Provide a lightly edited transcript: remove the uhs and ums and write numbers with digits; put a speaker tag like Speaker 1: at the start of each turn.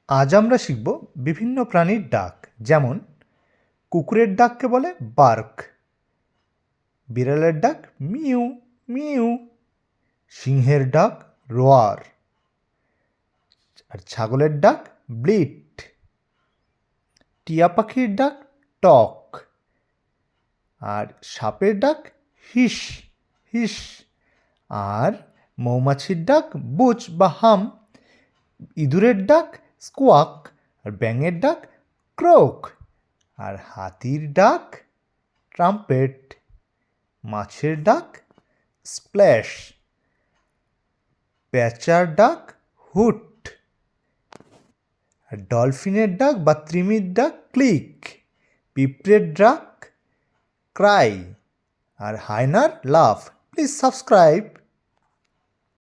Speaker 1: আজ আমরা শিখব বিভিন্ন প্রাণীর ডাক, যেমন কুকুরের ডাককে বলে বার্ক, বিড়ালের ডাক মিউ মিউ, সিংহের ডাক রোয়ার, আর ছাগলের ডাক ব্লিট, টিয়া পাখির ডাক টক, আর সাপের ডাক হিস হিস, আর মৌমাছির ডাক বুচ বা হাম, ইঁদুরের ডাক স্কোয়াক, আর ব্যাঙের ডাক ক্রোক, আর হাতির ডাক ট্রাম্পেট, মাছের ডাক স্প্ল্যাশ, প্যাঁচার ডাক হুট, আর ডলফিনের ডাক বা তিমির ডাক ক্লিক, পিঁপড়ের ডাক ক্রাই, আর হায়নার লাফ। Please subscribe.